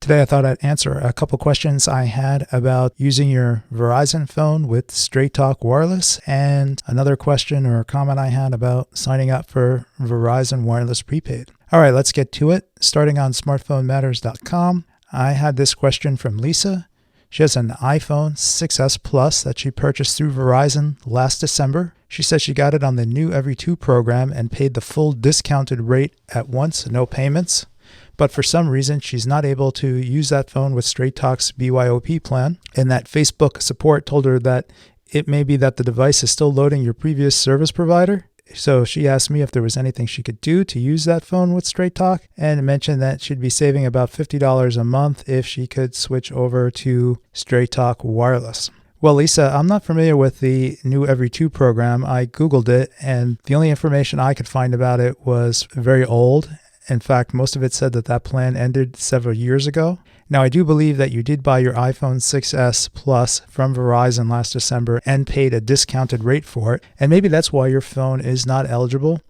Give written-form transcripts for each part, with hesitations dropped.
Today I thought I'd answer a couple questions I had about using your Verizon phone with Straight Talk Wireless, and another question or comment I had about signing up for Verizon Wireless Prepaid. All right, let's get to it. Starting on smartphonematters.com, I had this question from Lisa. She has an iPhone 6S Plus that she purchased through Verizon last December. She says she got it on the new Every 2 program and paid the full discounted rate at once, no payments. But for some reason, she's not able to use that phone with Straight Talk's BYOP plan, and that Facebook support told her that it may be that the device is still loading your previous service provider. So she asked me if there was anything she could do to use that phone with Straight Talk, and mentioned that she'd be saving about $50 a month if she could switch over to Straight Talk Wireless. Well, Lisa, I'm not familiar with the new Every 2 program. I Googled it, and the only information I could find about it was very old. In fact, most of it said that plan ended several years ago. Now, I do believe that you did buy your iPhone 6S Plus from Verizon last December and paid a discounted rate for it, and maybe that's why your phone is not eligible.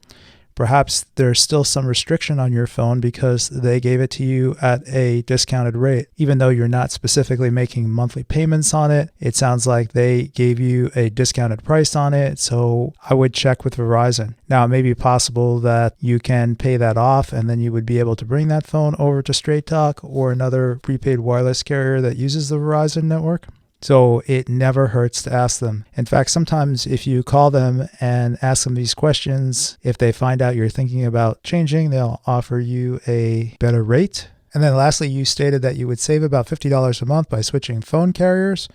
Perhaps there's still some restriction on your phone because they gave it to you at a discounted rate. Even though you're not specifically making monthly payments on it, it sounds like they gave you a discounted price on it, so I would check with Verizon. Now, it may be possible that you can pay that off and then you would be able to bring that phone over to Straight Talk or another prepaid wireless carrier that uses the Verizon network. So it never hurts to ask them. In fact, sometimes if you call them and ask them these questions, if they find out you're thinking about changing, they'll offer you a better rate. And then lastly, you stated that you would save about $50 a month by switching phone carriers.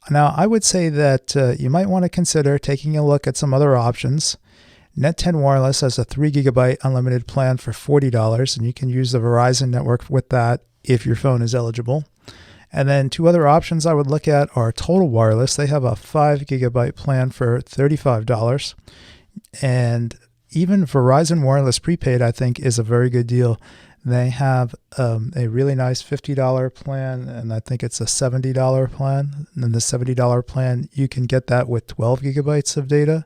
Now, I would say that you might want to consider taking a look at some other options. Net10 Wireless has a 3 GB unlimited plan for $40, and you can use the Verizon network with that if your phone is eligible. And then 2 other options I would look at are Total Wireless. They have a 5 GB plan for $35. And even Verizon Wireless Prepaid, I think, is a very good deal. They have a really nice $50 plan, and I think it's a $70 plan. And then the $70 plan, you can get that with 12 gigabytes of data.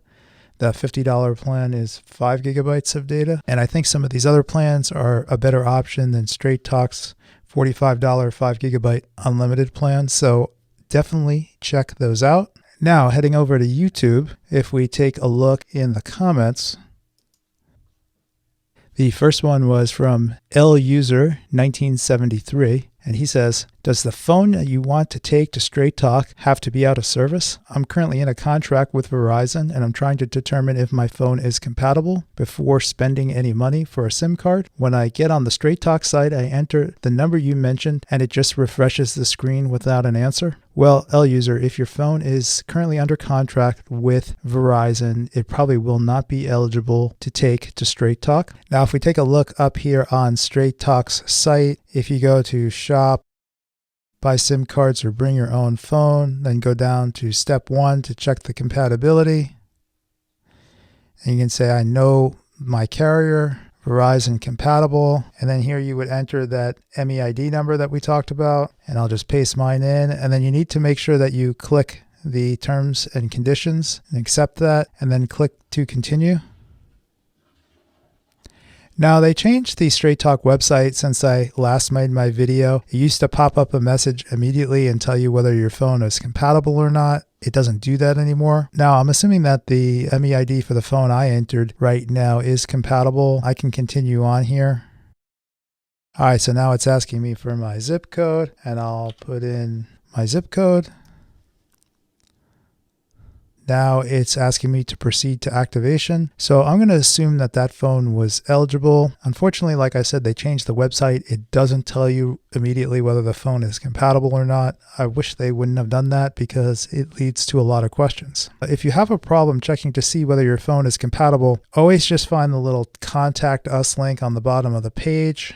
The $50 plan is 5 gigabytes of data. And I think some of these other plans are a better option than Straight Talk's $45 5 gigabyte unlimited plan. So definitely check those out. Now, heading over to YouTube, if we take a look in the comments, the first one was from LUser1973, and he says, does the phone that you want to take to Straight Talk have to be out of service? I'm currently in a contract with Verizon, and I'm trying to determine if my phone is compatible before spending any money for a SIM card. When I get on the Straight Talk site, I enter the number you mentioned, and it just refreshes the screen without an answer. Well, LUser, if your phone is currently under contract with Verizon, it probably will not be eligible to take to Straight Talk. Now, if we take a look up here on Straight Talk's site, if you go to Shop, Buy SIM cards or bring your own phone, then go down to step 1 to check the compatibility. And you can say, I know my carrier, Verizon compatible, and then here you would enter that MEID number that we talked about, and I'll just paste mine in, and then you need to make sure that you click the terms and conditions and accept that, and then click to continue. Now, they changed the Straight Talk website since I last made my video. It used to pop up a message immediately and tell you whether your phone is compatible or not. It doesn't do that anymore. Now, I'm assuming that the MEID for the phone I entered right now is compatible. I can continue on here. All right, so now it's asking me for my zip code, and I'll put in my zip code. Now it's asking me to proceed to activation. So I'm going to assume that that phone was eligible. Unfortunately, like I said, they changed the website. It doesn't tell you immediately whether the phone is compatible or not. I wish they wouldn't have done that because it leads to a lot of questions. If you have a problem checking to see whether your phone is compatible, always just find the little Contact Us link on the bottom of the page.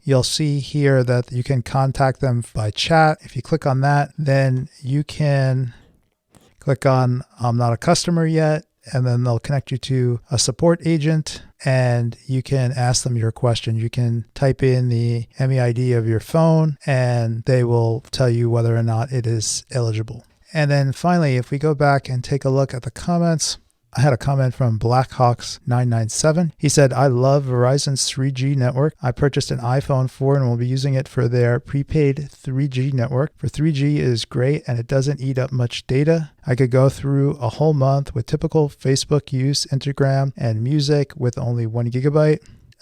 You'll see here that you can contact them by chat. If you click on that, then you can click on I'm not a customer yet, and then they'll connect you to a support agent, and you can ask them your question. You can type in the MEID of your phone, and they will tell you whether or not it is eligible. And then finally, if we go back and take a look at the comments, I had a comment from Blackhawks997. He said, I love Verizon's 3G network. I purchased an iPhone 4 and will be using it for their prepaid 3G network. For 3G is great and it doesn't eat up much data. I could go through a whole month with typical Facebook use, Instagram, and music with only 1 gigabyte.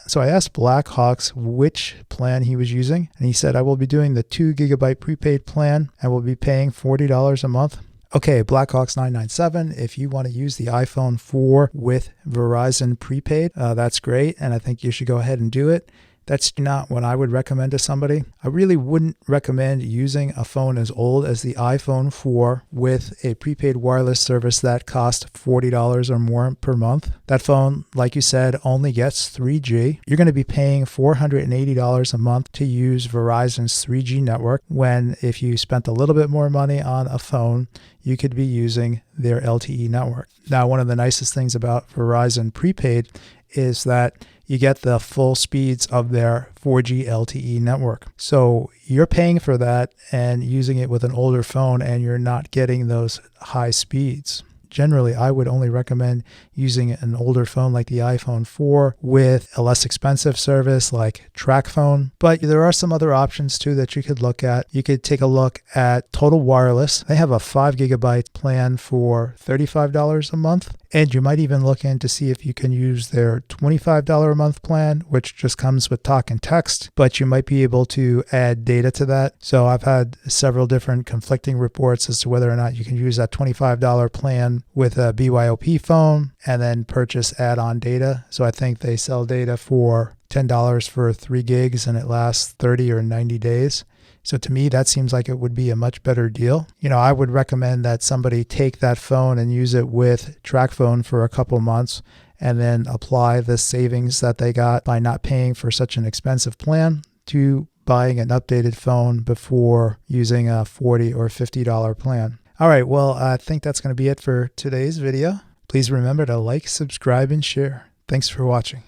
So I asked Blackhawks which plan he was using, and he said, I will be doing the 2 gigabyte prepaid plan and will be paying $40 a month. Okay, Blackhawks997, if you want to use the iPhone 4 with Verizon Prepaid, that's great, and I think you should go ahead and do it. That's not what I would recommend to somebody. I really wouldn't recommend using a phone as old as the iPhone 4 with a prepaid wireless service that costs $40 or more per month. That phone, like you said, only gets 3G. You're going to be paying $480 a month to use Verizon's 3G network, when if you spent a little bit more money on a phone, you could be using their LTE network. Now, one of the nicest things about Verizon Prepaid is that you get the full speeds of their 4G LTE network. So you're paying for that and using it with an older phone, and you're not getting those high speeds. Generally, I would only recommend using an older phone like the iPhone 4 with a less expensive service like TracFone. But there are some other options too that you could look at. You could take a look at Total Wireless. They have a 5 gigabyte plan for $35 a month. And you might even look in to see if you can use their $25 a month plan, which just comes with talk and text, but you might be able to add data to that. So I've had several different conflicting reports as to whether or not you can use that $25 plan with a BYOP phone and then purchase add-on data. So I think they sell data for $10 for 3 gigs and it lasts 30 or 90 days. So to me, that seems like it would be a much better deal. I would recommend that somebody take that phone and use it with TracFone for a couple months and then apply the savings that they got by not paying for such an expensive plan to buying an updated phone before using a $40 or $50 plan. All right, well, I think that's going to be it for today's video. Please remember to like, subscribe, and share. Thanks for watching.